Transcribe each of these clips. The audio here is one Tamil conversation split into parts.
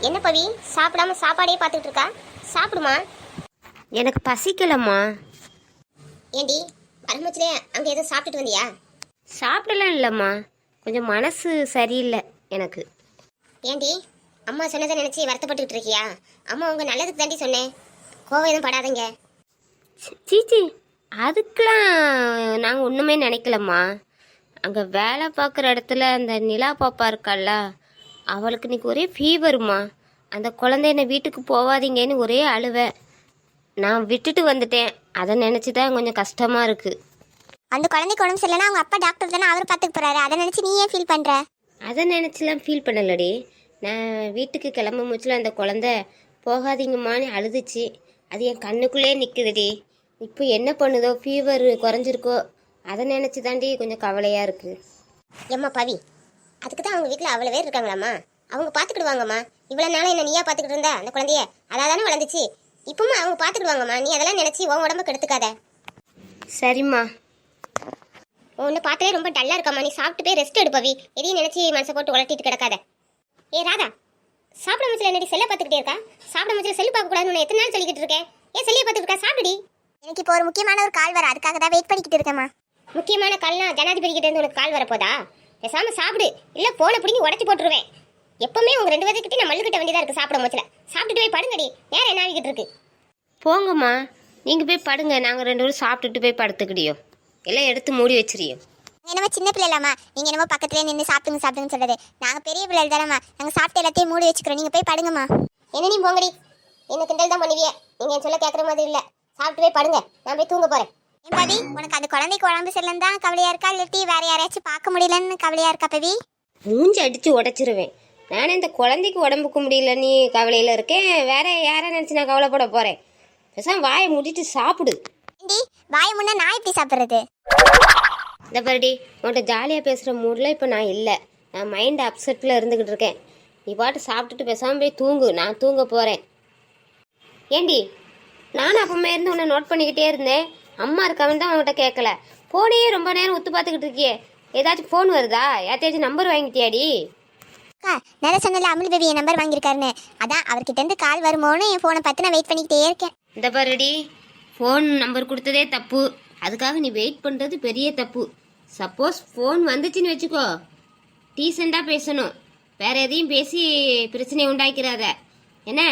என்ன பவி சாப்பிடாம சாப்பாடே பார்த்துட்டு இருக்கா? சாப்பிடுமா. எனக்கு பசிக்கலம்மா. ஏண்டி வரும்போச்சுலே அங்கே எதுவும் சாப்பிட்டுட்டு வந்தியா? சாப்பிடலாம் இல்லைம்மா, கொஞ்சம் மனசு சரியில்லை எனக்கு. ஏண்டி அம்மா சொன்னதை நினச்சி வருத்தப்பட்டுக்கிட்டு இருக்கியா? அம்மா உங்கள் நல்லதுக்கு தாண்டி சொன்னேன், கோவம் எதுவும் படாதீங்க. சீச்சி, அதுக்கெலாம் நாங்கள் ஒன்றுமே நினைக்கலம்மா. அங்கே வேலை பார்க்குற இடத்துல அந்த நிலா பாப்பா இருக்காள்ல, அவளுக்கு இன்னைக்கு ஒரே ஃபீவருமா. அந்த குழந்தை என்னை வீட்டுக்கு போகாதீங்கன்னு ஒரே அழுவை. நான் விட்டுட்டு வந்துட்டேன். அதை நினச்சி தான் கொஞ்சம் கஷ்டமாக இருக்குது. அந்த குழந்தைக்கு உடம்பு சரியில்லைன்னா அவங்க அப்பா டாக்டர் தானே, அவர் பார்த்துக்க போகிறாரு. அதை நினச்சி நீ ஏன் ஃபீல் பண்ணுற? அதை நினச்சிலாம் ஃபீல் பண்ணலடி. நான் வீட்டுக்கு கிளம்ப முச்சில் அந்த குழந்த போகாதீங்கம்மான்னு அழுதுச்சு. அது என் கண்ணுக்குள்ளே நிற்குதுடி. இப்போ என்ன பண்ணுதோ, ஃபீவர் குறைஞ்சிருக்கோ, அதை நினச்சி தாண்டி கொஞ்சம் கவலையாக இருக்குது. ஏம்மா பவி, அதுக்கு தான் அவங்க வீட்டில் அவ்வளோ பேர் இருக்காங்களாம்மா, அவங்க பார்த்துக்கிடுவாங்கம்மா. இவ்வளோ நாளும் என்ன நீயா பார்த்துக்கிட்டு இருந்தா அந்த குழந்தைய? அதாக தானே வளர்ந்துச்சு. இப்போமா அவங்க பார்த்துக்கிடுவாங்கம்மா. நீ அதெல்லாம் நினச்சி உன் உடம்பு கெடுத்துக்காத. சரிம்மா. உன்னை பார்த்தாலே ரொம்ப டல்லாக இருக்காம்மா. நீ சாப்பிட்டு போய் ரெஸ்ட் எடுப்பவி. எதையும் நினச்சி மனசை போட்டு உலட்டிட்டு கிடக்காத. ஏ ராதா, சாப்பிட மச்சில் என்னடி செல்லை பார்த்துக்கிட்டே இருக்கா? சாப்பிட மச்சில் செல்லு பார்க்கக்கூடாதுன்னு எத்தனை நாள் சொல்லிக்கிட்டு இருக்கேன். ஏன் செல்லியை பார்த்துட்டு இருக்கா? சாப்பிடுடி. எனக்கு இப்போ ஒரு முக்கியமான ஒரு கால் வர, அதுக்காக தான் வெயிட் பண்ணிக்கிட்டு இருக்கேம்மா. முக்கியமான கால்னா ஜனாதிபதி கிட்ட இருந்து உனக்கு கால் வரப்போதா? பேசாம சாப்பிடு, இல்லை போனை பிடிங்கி உடச்சி போட்டுருவேன். எப்பவுமே உங்க 2 பேர்த்துக்கிட்டே நான் மல்லுக்கிட்ட வேண்டியதாக இருக்குது. சாப்பிட மச்சில் சாப்பிட்டுட்டு போய் படுங்கடி. நேரம் என்ன ஆகிக்கிட்டு இருக்கு? போங்கம்மா, நீங்கள் போய் படுங்க. நாங்கள் 2 பேரும் சாப்பிட்டுட்டு போய் படுத்துக்கிடியோ, எல்லாம் எடுத்து மூடி வச்சிரியும். என்னமோ சின்ன பிள்ளைலாமா, நீங்கள் என்னமோ பக்கத்துலேயே நின்று சாப்பிடுங்கன்னு சொல்கிறது. நாங்கள் பெரிய பிள்ளை தானம்மா, நாங்கள் சாப்பிட்டு எல்லாத்தையும் மூடி வச்சுக்கிறோம். நீங்கள் போய் படுங்கம்மா. என்ன நீ போங்கடி, என்ன கிண்டல் தான் பண்ணுவியே. நீங்கள் என் சொல்ல கேட்குற மாதிரி இல்லை. சாப்பிட்டு போய் படுங்க, நான் போய் தூங்க போகிறேன். என் பவி, உனக்கு அந்த குழந்தைக்கு உடம்பு சரியில்லைன்னு தான் கவலையாக இருக்கா, இல்லாட்டி வேறு யாரையாச்சும் பார்க்க முடியலன்னு கவலையாக இருக்கா பவி? மூஞ்சி அடித்து உடச்சிருவேன். நானே இந்த குழந்தைக்கு உடம்புக்கு முடியல நீ கவலையில் இருக்கேன், வேற யாரை நினச்சி நான் கவலைப்பட போகிறேன். பேசாம வாயை மூடிட்டு சாப்பிடு. ஏண்டி வாயை முன்னா நான் எப்படி சாப்பிட்றது? இந்த பாருடி, உன்கிட்ட ஜாலியாக பேசுகிற மூடில் இப்போ நான் இல்லை. நான் மைண்ட் அப்செட்டில் இருந்துக்கிட்டு இருக்கேன். நீ பாட்டு சாப்பிட்டுட்டு பேசாமல் போய் தூங்கு, நான் தூங்க போகிறேன். ஏண்டி, நானும் அப்பமே இருந்து உன்னை நோட் பண்ணிக்கிட்டே இருந்தேன். அம்மா இருக்காமன்னு தான் உன்கிட்ட கேட்கல. ஃபோனையே ரொம்ப நேரம் உத்து பார்த்துக்கிட்டு இருக்கியே, ஏதாச்சும் ஃபோன் வருதா? யார்த்தையாச்சும் நம்பர் வாங்கிட்டியாடி? அக்கா, நிறைய சொன்னல அமுல் பேபி என் நம்பர் வாங்கியிருக்காருன்னு, அதான் அவர்கிட்ட இருந்து கால் வருமோன்னு என் ஃபோனை பார்த்து நான் வெயிட் பண்ணிக்கிட்டே இருக்கேன். இந்த பாருடி, ஃபோன் நம்பர் கொடுத்ததே தப்பு. அதுக்காக நீ வெயிட் பண்ணுறது பெரிய தப்பு. சப்போஸ் ஃபோன் வந்துச்சுன்னு வச்சுக்கோ, டீசெண்டாக பேசணும். வேற எதையும் பேசி பிரச்சனையை உண்டாக்கிறாத என்ன?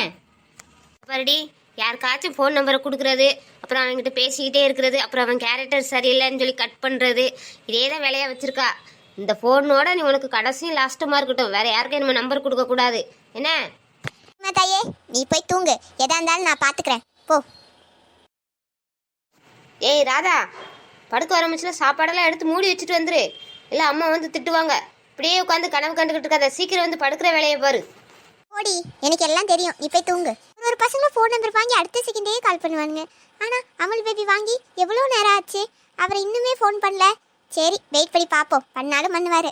பாருடி, யாருக்காச்சும் ஃபோன் நம்பரை கொடுக்குறது, அப்புறம் அவங்ககிட்ட பேசிக்கிட்டே இருக்கிறது, அப்புறம் அவன் கேரக்டர் சரியில்லைன்னு சொல்லி கட் பண்ணுறது, இதே தான் வேலையாக வச்சுருக்கா. இந்த ஃபோனோட நீ உனக்கு கடைசியும் லாஸ்ட்டுமா இருக்கட்டும். வேற யாருக்கும் நம்ம நம்பர் கொடுக்கக்கூடாது என்ன? தாயே, நீ போய் தூங்கு, எதா இருந்தாலும் நான் பார்த்துக்கிறேன், போ. ஏய் ராதா, படுக்க ஆரம்பிச்சுல சாப்பாடெல்லாம் எடுத்து மூடி வச்சுட்டு வந்துரு, இல்லை அம்மா வந்து திட்டுவாங்க. இப்படியே உட்காந்து கனவு கண்டுக்கிட்டு இருக்காத, சீக்கிரம் வந்து படுக்கிற வேலையை பாரு. ஓடி, எனக்கு எல்லாம் தெரியும், நீ போய் தூங்கு. ஒரு பசங்க ஃபோன் நம்பர் வாங்கி அடுத்த செகண்டே கால் பண்ணுவானுங்க. ஆனால் அமுல் பேபி வாங்கி எவ்வளோ நேரம் ஆச்சு, அவர் இன்னுமே ஃபோன் பண்ணல. சரி, வெயிட் பண்ணி பார்ப்போம், பண்ணாலும் பண்ணுவார்.